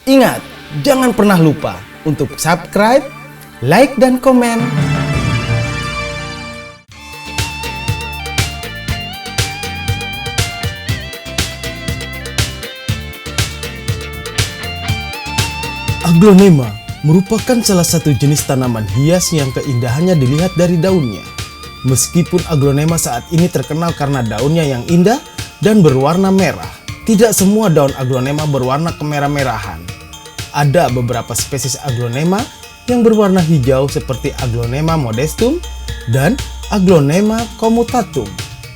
Ingat, jangan pernah lupa untuk subscribe, like, dan komen. Aglonema merupakan salah satu jenis tanaman hias yang keindahannya dilihat dari daunnya. Meskipun aglonema saat ini terkenal karena daunnya yang indah dan berwarna merah, tidak semua daun aglonema berwarna kemerah-merahan. Ada beberapa spesies aglonema yang berwarna hijau seperti Aglonema modestum dan Aglonema commutatum.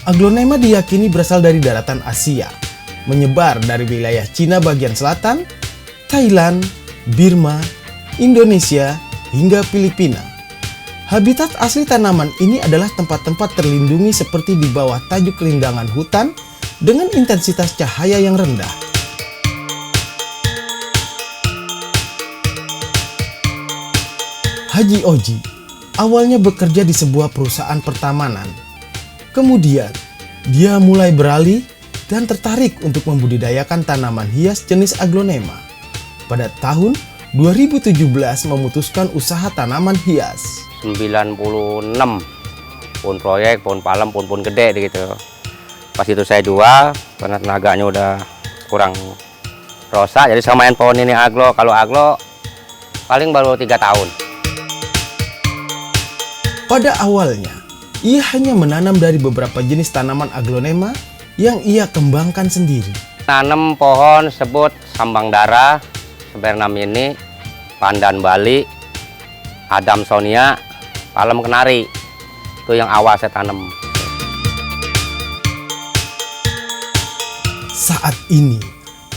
Aglonema diyakini berasal dari daratan Asia, menyebar dari wilayah Cina bagian selatan, Thailand, Birma, Indonesia, hingga Filipina. Habitat asli tanaman ini adalah tempat-tempat terlindungi seperti di bawah tajuk lindangan hutan dengan intensitas cahaya yang rendah. Haji Oji awalnya bekerja di sebuah perusahaan pertamanan. Kemudian, dia mulai beralih dan tertarik untuk membudidayakan tanaman hias jenis aglonema. Pada tahun 2017 memutuskan usaha tanaman hias. 96 pohon proyek, pohon palem, pohon gede gitu. Pas itu saya jual karena tenaganya udah kurang rosa, jadi saya main pohon ini aglo. Kalau aglo paling baru 3 tahun. Pada awalnya, ia hanya menanam dari beberapa jenis tanaman aglonema yang ia kembangkan sendiri. Nanam pohon sebut sambang dara, Sperna mini, pandan Bali, Adamsonia, palem kenari. Itu yang awal saya tanam. Saat ini,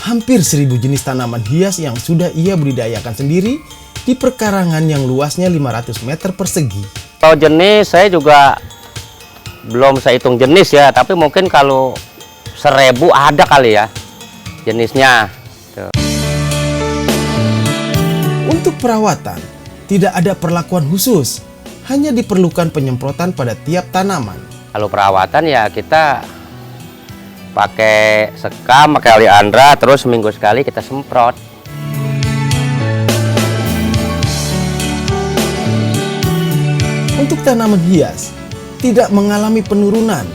hampir 1000 jenis tanaman hias yang sudah ia budidayakan sendiri di perkarangan yang luasnya 500 meter persegi. Kalau jenis saya juga belum saya hitung jenis ya, tapi mungkin kalau 1000 ada kali ya jenisnya. Tuh. Untuk perawatan, tidak ada perlakuan khusus, hanya diperlukan penyemprotan pada tiap tanaman. Kalau perawatan ya kita pakai sekam, pakai oleandra, terus seminggu sekali kita semprot. Untuk tanaman hias, tidak mengalami penurunan.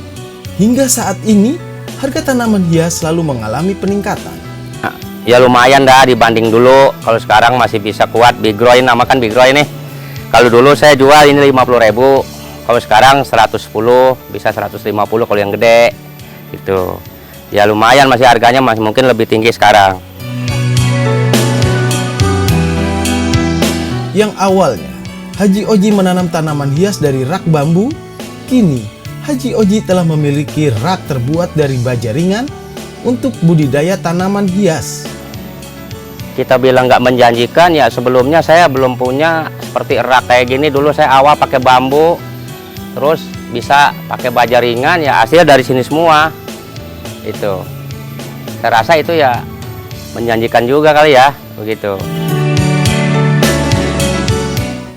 Hingga saat ini, harga tanaman hias selalu mengalami peningkatan. Nah, ya lumayan dah dibanding dulu. Kalau sekarang masih bisa kuat. Bigroin, namakan Bigroin nih. Kalau dulu saya jual ini 50.000. Kalau sekarang 110, bisa 150 kalau yang gede. Gitu. Ya lumayan, masih harganya masih mungkin lebih tinggi sekarang. Yang awalnya, Haji Oji menanam tanaman hias dari rak bambu. Kini, Haji Oji telah memiliki rak terbuat dari baja ringan untuk budidaya tanaman hias. Kita bilang nggak menjanjikan ya, sebelumnya saya belum punya seperti rak kayak gini. Dulu saya awal pakai bambu, terus bisa pakai baja ringan, ya hasil dari sini semua. Itu saya rasa itu ya menjanjikan juga kali ya, begitu.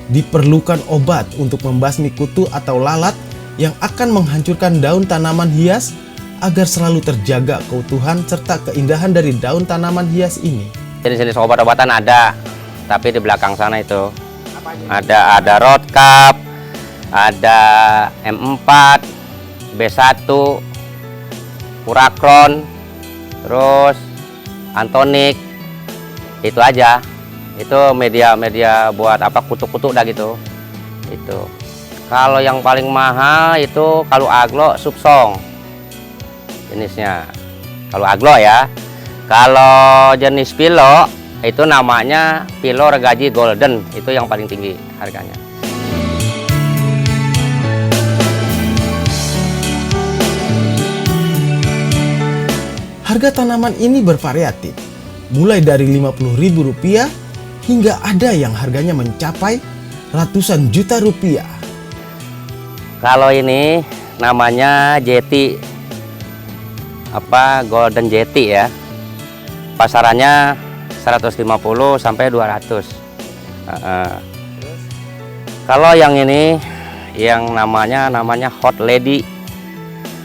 Diperlukan obat untuk membasmi kutu atau lalat yang akan menghancurkan daun tanaman hias agar selalu terjaga keutuhan serta keindahan dari daun tanaman hias ini. Jenis-jenis obat-obatan ada, tapi di belakang sana itu ada Rotkap, ada M4, B1, Urakron, terus Antonik, itu aja. Itu media buat apa, kutu-kutu dah gitu. Itu. Kalau yang paling mahal itu kalau aglo Subsong jenisnya. Kalau aglo ya. Kalau jenis pilo itu namanya pilo regaji golden, itu yang paling tinggi harganya. Harga tanaman ini bervariatif, mulai dari Rp50.000 hingga ada yang harganya mencapai ratusan juta rupiah. Kalau ini namanya Jeti, Golden Jeti ya. Pasarannya 150 sampai 200. Kalau yang ini yang namanya Hot Lady,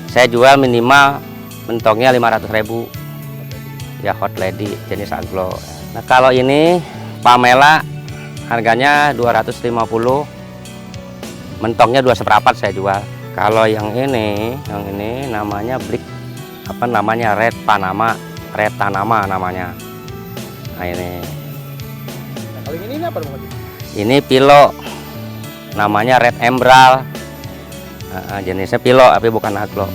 saya jual minimal mentongnya 500.000 ya. Hot Lady jenis aglo. Nah, kalau ini pamela harganya 250, mentongnya 2 seperempat saya jual. Kalau yang ini namanya red Panama namanya. Nah ini. Nah, kalau ini apa Bang Haji? Ini pilo, namanya red emerald. Jenisnya pilo tapi bukan aglo.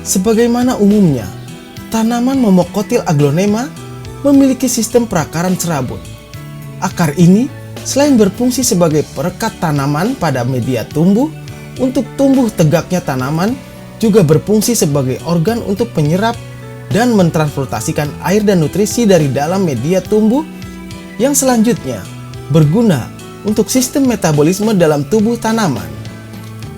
Sebagaimana umumnya, tanaman momokotil aglonema memiliki sistem perakaran serabut. Akar ini selain berfungsi sebagai perekat tanaman pada media tumbuh, untuk tumbuh tegaknya tanaman juga berfungsi sebagai organ untuk penyerap dan mentransportasikan air dan nutrisi dari dalam media tumbuh yang selanjutnya berguna untuk sistem metabolisme dalam tubuh tanaman.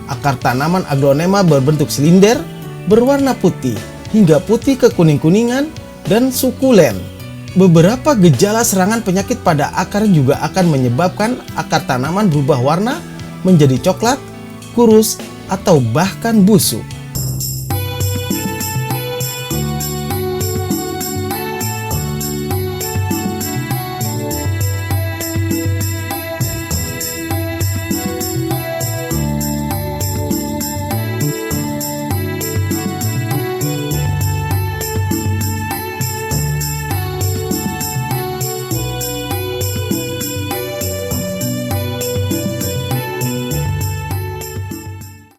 Akar tanaman aglonema berbentuk silinder, berwarna putih hingga putih kekuning-kuningan dan sukulen. Beberapa gejala serangan penyakit pada akar juga akan menyebabkan akar tanaman berubah warna menjadi coklat, kurus, atau bahkan busuk.